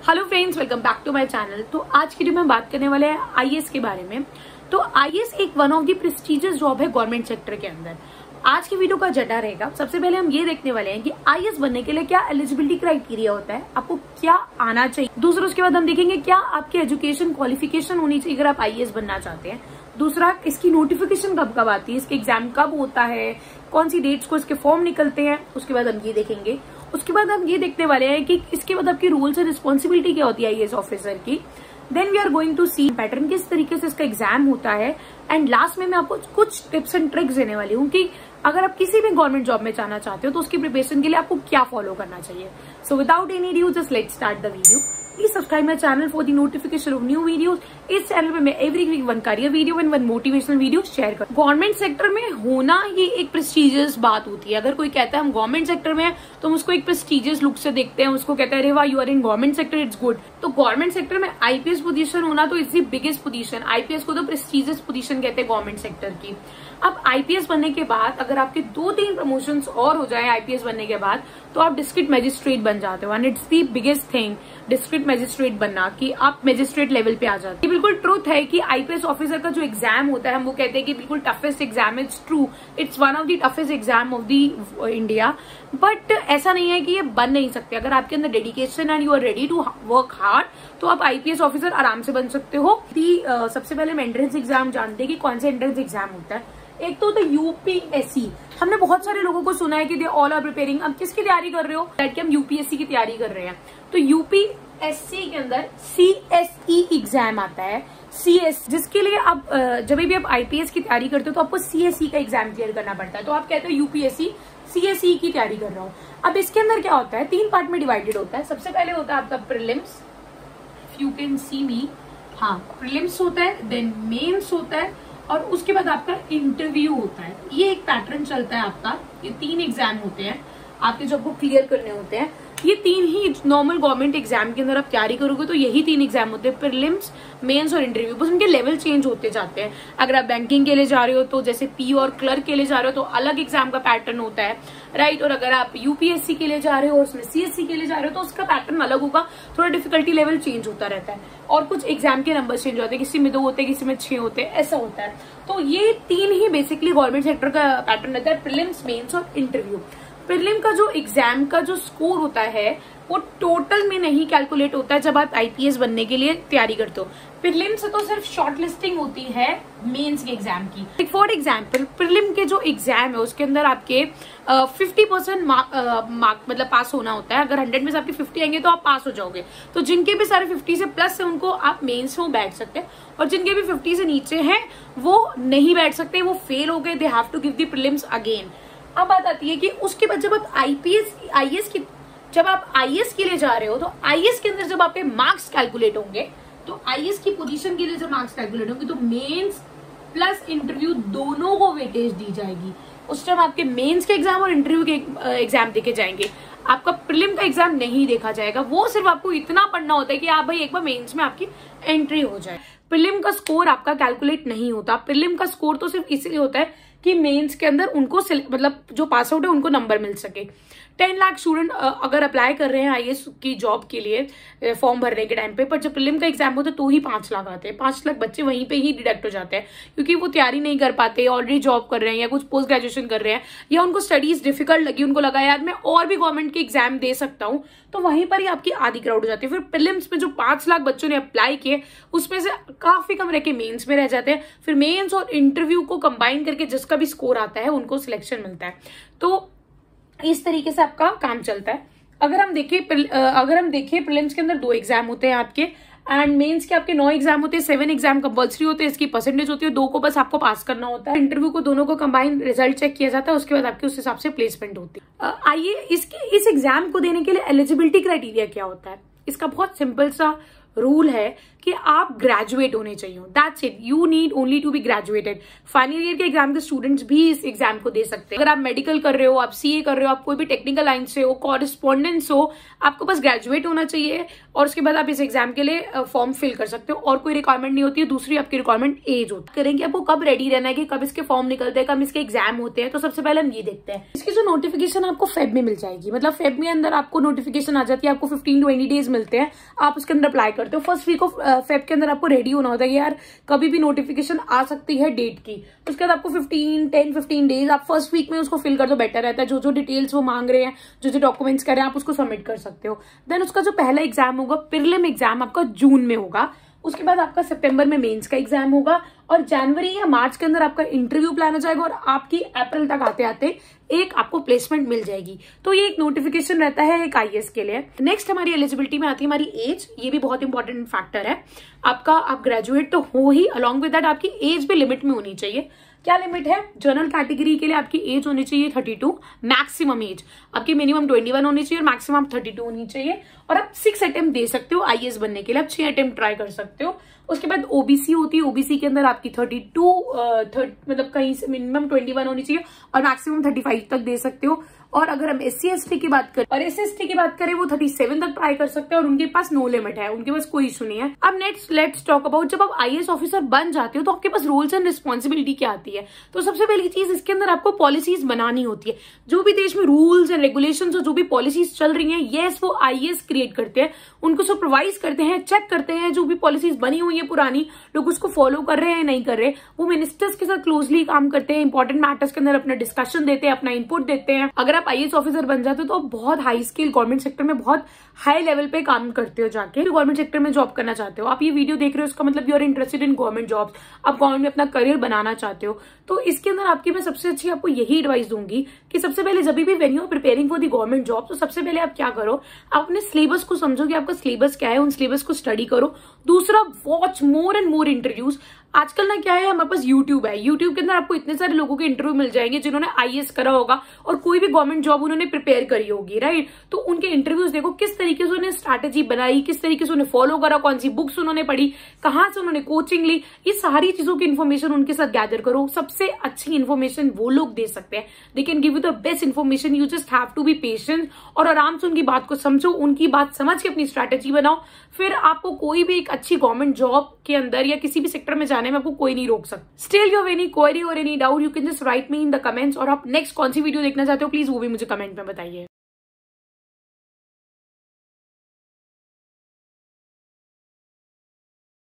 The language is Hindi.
Hello friends, welcome back to my channel. तो आज की वीडियो में बात करने वाले हैं आईएएस के बारे में। तो आईएएस एक one of the prestigious job है गवर्नमेंट सेक्टर के अंदर। आज की वीडियो का जटा रहेगा। सबसे पहले हम ये देखने वाले हैं कि आईएएस बनने के लिए क्या एलिजिबिलिटी क्राइटेरिया होता है, आपको क्या आना चाहिए। दूसरा, उसके बाद हम देखेंगे क्या आपकी एजुकेशन क्वालिफिकेशन होनी चाहिए अगर आप आईएएस बनना चाहते हैं। दूसरा, इसकी नोटिफिकेशन कब कब आती है, इसके एग्जाम कब होता है, कौन सी डेट्स को इसके फॉर्म निकलते हैं, उसके बाद हम ये देखेंगे। उसके बाद हम ये देखने वाले हैं कि इसके बाद आपकी रूल्स एंड रिस्पॉन्सिबिलिटी क्या होती है आईएएस ऑफिसर की। Then we are going to see pattern, किस तरीके से इसका एग्जाम होता है। एंड लास्ट में मैं आपको कुछ टिप्स एंड ट्रिक्स देने वाली हूँ कि अगर आप किसी भी गवर्नमेंट जॉब में जाना चाहते हो तो उसकी प्रिपरेशन के लिए आपको क्या फॉलो करना चाहिए। So without any due just let's start the video. Please subscribe my channel for the notification of new videos. इस चैनल पे मैं every week one career video and one motivational video share कर। गवर्नमेंट सेक्टर में होना ये एक प्रेस्टिजियस बात होती है। अगर कोई कहता है हम गवर्नमेंट सेक्टर में है तो हम उसको एक प्रेस्टिजियस लुक से देखते हैं, उसको कहते हैं अरे वाह you are in government sector, it's good. तो गवर्नमेंट सेक्टर में आईपीएस पोजीशन होना तो it's the biggest position. IPS को तो प्रेस्टिजियस पोजीशन कहते हैं गवर्नमेंट सेक्टर की। अब आईपीएस बनने के बाद अगर आपके 2-3 प्रमोशंस और हो जाए आईपीएस बनने के बाद तो आप डिस्ट्रिक्ट मजिस्ट्रेट बन जाते हो। And it's the biggest thing district magistrate बनना, कि आप मजिस्ट्रेट लेवल पे आ जाते हैं। ये बिल्कुल ट्रूथ है कि आईपीएस ऑफिसर का जो एग्जाम होता है हम वो कहते हैं कि बिल्कुल toughest exam. It's true, it's one of the toughest exam of the India. But ऐसा नहीं है कि ये बन नहीं सकते। अगर आपके अंदर dedication and you are ready to work hard तो आप आईपीएस ऑफिसर आराम से बन सकते हो। सबसे पहले हम एंट्रेंस एग्जाम जानते हैं कि कौन सा एंट्रेंस एग्जाम होता है। एक तो होता है यूपीएससी। हमने बहुत सारे लोगों को सुना है कि दे ऑल आर प्रिपेयरिंग। अब किसकी तैयारी कर रहे हो, कि हम यूपीएससी की तैयारी कर रहे हैं। तो यूपीएससी के अंदर सीएसई एग्जाम आता है। सीएस जिसके लिए आप जब भी आप आईपीएस की तैयारी करते हो तो आपको सीएसई का एग्जाम क्लियर करना पड़ता है। तो आप कहते हो यूपीएससी सीएसई की तैयारी कर रहा हूँ। अब इसके अंदर क्या होता है, 3 पार्ट में डिवाइडेड होता है। सबसे पहले होता है आपका प्रीलिम्स, यू कैन सी मी, हाँ प्रीलिम्स होता है, देन मेंस होता है और उसके बाद आपका इंटरव्यू होता है। ये एक पैटर्न चलता है आपका। ये 3 एग्जाम होते हैं आपके जो आपको क्लियर करने होते हैं। ये 3 ही नॉर्मल गवर्नमेंट एग्जाम के अंदर आप तैयारी करोगे तो यही 3 एग्जाम होते हैं, प्रीलिम्स मेंस और इंटरव्यू। बस उनके लेवल चेंज होते जाते हैं। अगर आप बैंकिंग के लिए जा रहे हो तो जैसे पी और क्लर्क के लिए जा रहे हो तो अलग एग्जाम का पैटर्न होता है, राइट। और अगर आप यूपीएससी के लिए जा रहे हो और उसमें सीएससी के लिए जा रहे हो तो उसका पैटर्न अलग होगा। थोड़ा डिफिकल्टी लेवल चेंज होता रहता है और कुछ एग्जाम के नंबर चेंज होते हैं, किसी में 2 होते हैं, किसी में 6 होते हैं, ऐसा होता है। तो ये 3 ही बेसिकली गवर्नमेंट सेक्टर का पैटर्न रहता है, प्रीलिम्स मेंस और इंटरव्यू। प्रीलिम का जो एग्जाम का जो स्कोर होता है वो टोटल में नहीं कैलकुलेट होता है जब आप आईपीएस बनने के लिए तैयारी करते हो। प्रीलिम से तो सिर्फ शॉर्ट लिस्टिंग होती है मेंस के एग्जाम की। फॉर एग्जाम्पल प्रीलिम के जो एग्जाम है उसके अंदर आपके 50% मार्क मतलब पास होना होता है। अगर 100 में से आपके 50 आएंगे तो आप पास हो जाओगे। तो जिनके भी सारे 50 से प्लस है उनको आप मेंस में बैठ सकते हैं और जिनके भी 50 से नीचे हैं वो नहीं बैठ सकते, वो फेल हो गए, they have to give the prelims again. अब बात आती है कि उसके बाद जब आप आईएएस के लिए जा रहे हो तो आईएएस के अंदर जब आपके मार्क्स कैलकुलेट होंगे तो आईएएस की पोजीशन के लिए जब मार्क्स कैलकुलेट होंगे तो मेंस प्लस इंटरव्यू दोनों को वेटेज दी जाएगी। उस टाइम आपके मेंस के एग्जाम और इंटरव्यू के एग्जाम देखे जाएंगे, आपका प्रीलिम का एग्जाम नहीं देखा जाएगा। वो सिर्फ आपको इतना पढ़ना होता है कि आप भाई एक बार मेंस में आपकी एंट्री हो जाए। प्रीलिम का स्कोर आपका कैलकुलेट नहीं होता। प्रीलिम का स्कोर तो सिर्फ इसलिए होता है कि मेंस के अंदर उनको मतलब जो पास आउट है उनको नंबर मिल सके। 10 लाख स्टूडेंट अगर अप्लाई कर रहे हैं आईएएस की जॉब के लिए फॉर्म भरने के टाइम पे, पर जब प्रीलिम का एग्जाम होता है तो ही 5 लाख आते हैं। 5 लाख बच्चे वहीं पे ही डिडक्ट हो जाते हैं क्योंकि वो तैयारी नहीं कर पाते, ऑलरेडी जॉब कर रहे हैं या कुछ पोस्ट ग्रेजुएशन कर रहे हैं या उनको स्टडीज डिफिकल्ट लगी, उनको लगा यार मैं और भी गवर्नमेंट के एग्जाम दे सकता हूँ, तो वहीं पर ही आपकी आधी क्राउड हो जाती है। फिर प्रीलिम्स में जो 5 लाख बच्चों ने अप्लाई किए उसमें से काफी कम रह के मेन्स में रह जाते हैं। फिर मेन्स और इंटरव्यू को कंबाइन करके जिसका भी स्कोर आता है उनको सिलेक्शन मिलता है। तो इस तरीके से आपका काम चलता है। अगर हम देखें प्रीलिम्स के अंदर 2 एग्जाम होते हैं आपके एंड मेंस के आपके 9 एग्जाम होते हैं। 7 एग्जाम कंपल्सरी होते हैं, इसकी परसेंटेज होती है, 2 को बस आपको पास करना होता है। इंटरव्यू को दोनों को कंबाइन रिजल्ट चेक किया जाता है, उसके बाद आपके उस हिसाब से प्लेसमेंट होती है। आइए इस एग्जाम को देने के लिए एलिजिबिलिटी क्राइटेरिया क्या होता है। इसका बहुत सिंपल सा रूल है कि आप ग्रेजुएट होने चाहिए। That's it, you need only to be graduated. Final year के एग्जाम के स्टूडेंट्स भी इस एग्जाम को दे सकते हैं। अगर आप मेडिकल कर रहे हो, आप सीए कर रहे हो, आप कोई भी टेक्निकल लाइन से हो, कॉरेस्पॉन्डेंस हो, आपको बस ग्रेजुएट होना चाहिए और उसके बाद आप इस एग्जाम के लिए फॉर्म फिल कर सकते हो। और कोई रिक्वायरमेंट नहीं होती है। दूसरी आपकी रिक्वायरमेंट एज होती है। करेंगे आपको कब रेडी रहना है कि कब इसके फॉर्म निकलते हैं, कब इसके एग्जाम होते हैं, तो सबसे पहले हम ये देखते हैं। इसकी जो नोटिफिकेशन आपको फेब में मिल जाएगी, मतलब फेब में अंदर आपको नोटिफिकेशन आ जाती है, आपको 15-20 डेज मिलते हैं, आप उसके अंदर अप्लाई करते हो। फर्स्ट वीक ऑफ फेब के अंदर आपको रेडी होना होता है यार कभी भी नोटिफिकेशन आ सकती है डेट की। उसके बाद आपको 10-15 डेज आप फर्स्ट वीक में उसको फिल कर दो, बेटर रहता है। जो जो डिटेल्स वो मांग रहे हैं, जो जो डॉक्यूमेंट्स कर रहे हैं, आप उसको सबमिट कर सकते हो। देन उसका जो पहला एग्जाम होगा, प्रीलिम एग्जाम, आपका जून में होगा। उसके बाद आपका सितंबर में मेंस का एग्जाम होगा और जनवरी या मार्च के अंदर आपका इंटरव्यू प्लान हो जाएगा और आपकी अप्रैल तक आते आते एक आपको प्लेसमेंट मिल जाएगी। तो ये एक नोटिफिकेशन रहता है एक आईएएस के लिए। नेक्स्ट हमारी एलिजिबिलिटी में आती है हमारी एज। ये भी बहुत इंपॉर्टेंट फैक्टर है आपका। आप ग्रेजुएट तो हो ही, अलॉन्ग विद दैट आपकी एज भी लिमिट में होनी चाहिए। क्या लिमिट है? जनरल कैटेगरी के लिए आपकी एज होनी चाहिए 32, मैक्सिमम एज आपकी मिनिमम 21 होनी चाहिए और मैक्सिमम 32 होनी चाहिए। और आप 6 अटेम्प्ट दे सकते हो आईएएस बनने के लिए, आप 6 अटेम्प्ट ट्राई कर सकते हो। उसके बाद ओबीसी होती है, ओबीसी के अंदर आपकी 32 मतलब कहीं से मिनिमम 21 होनी चाहिए और मैक्सिमम 35 तक दे सकते हो। और अगर हम एससी एसटी की बात करें और एससी की बात करें, वो 37 तक ट्राई कर सकते हैं और उनके पास नो लिमिट है, उनके पास कोई इशू नहीं है। अब नेक्स्ट लेट्स टॉक अबाउट, जब आप आईएएस ऑफिसर बन जाते हो तो आपके पास रूल्स एंड रिस्पॉन्सिबिलिटी क्या आती है। तो सबसे पहली चीज, इसके अंदर आपको पॉलिसीज बनानी होती है। जो भी देश में रूल्स एंड रेगुलेशंस और जो भी पॉलिसीज चल रही हैं, यस वो आईएएस क्रिएट करते हैं, उनको सुपरवाइज करते हैं, चेक करते हैं जो भी पॉलिसीज बनी हुई है पुरानी, लोग उसको फॉलो कर रहे हैं नहीं कर रहे। वो मिनिस्टर्स के साथ क्लोजली काम करते हैं, इंपॉर्टेंट मैटर्स के अंदर अपना डिस्कशन देते हैं, अपना इनपुट देते हैं। अगर आप आईएएस ऑफिसर बन जाते हो तो आप बहुत हाई स्किल गवर्नमेंट सेक्टर में बहुत हाई लेवल पे काम करते हो। जाके गवर्नमेंट सेक्टर में जॉब करना चाहते हो, आप ये वीडियो देख रहे हो, इसका मतलब you are interested in government jobs, आप गवर्नमेंट में अपना करियर बनाना चाहते हो। तो इसके अंदर आपकी मैं सबसे अच्छी आपको यही एडवाइस दूंगी कि सबसे पहले जब भी when you are preparing for the government job, तो सबसे पहले आप क्या करो, आप अपने सिलेबस को समझो कि आपका सिलेबस क्या है, उन सिलेबस को स्टडी करो। दूसरा, watch more and more interviews. आजकल ना क्या है, हमारे पास यूट्यूब है, यूट्यूब के अंदर आपको इतने सारे लोगों के इंटरव्यू मिल जाएंगे जिन्होंने आईएएस करा होगा और कोई भी गवर्नमेंट जॉब उन्होंने प्रिपेयर करी होगी, राइट। तो उनके इंटरव्यूज देखो, किस तरीके से उन्होंने स्ट्रैटेजी बनाई, किस तरीके से उन्हें फॉलो करा, कौन सी बुक्स उन्होंने पढ़ी, कहाँ से उन्होंने कोचिंग ली, ये सारी चीजों की इन्फॉर्मेशन उनके साथ गैदर करो। सबसे अच्छी इन्फॉर्मेशन वो लोग दे सकते हैं, they can give you the best information. You just have to be patient और आराम से उनकी बात को समझो, उनकी बात समझ के अपनी स्ट्रैटेजी बनाओ। फिर आपको कोई भी एक अच्छी गवर्नमेंट जॉब के अंदर या किसी भी सेक्टर में जाने में आपको कोई नहीं रोक सकता। Still you have any query और any doubt, you can just write me in the comments. और आप नेक्स्ट कौन सी वीडियो देखना चाहते हो प्लीज वो भी मुझे कमेंट में बताइए।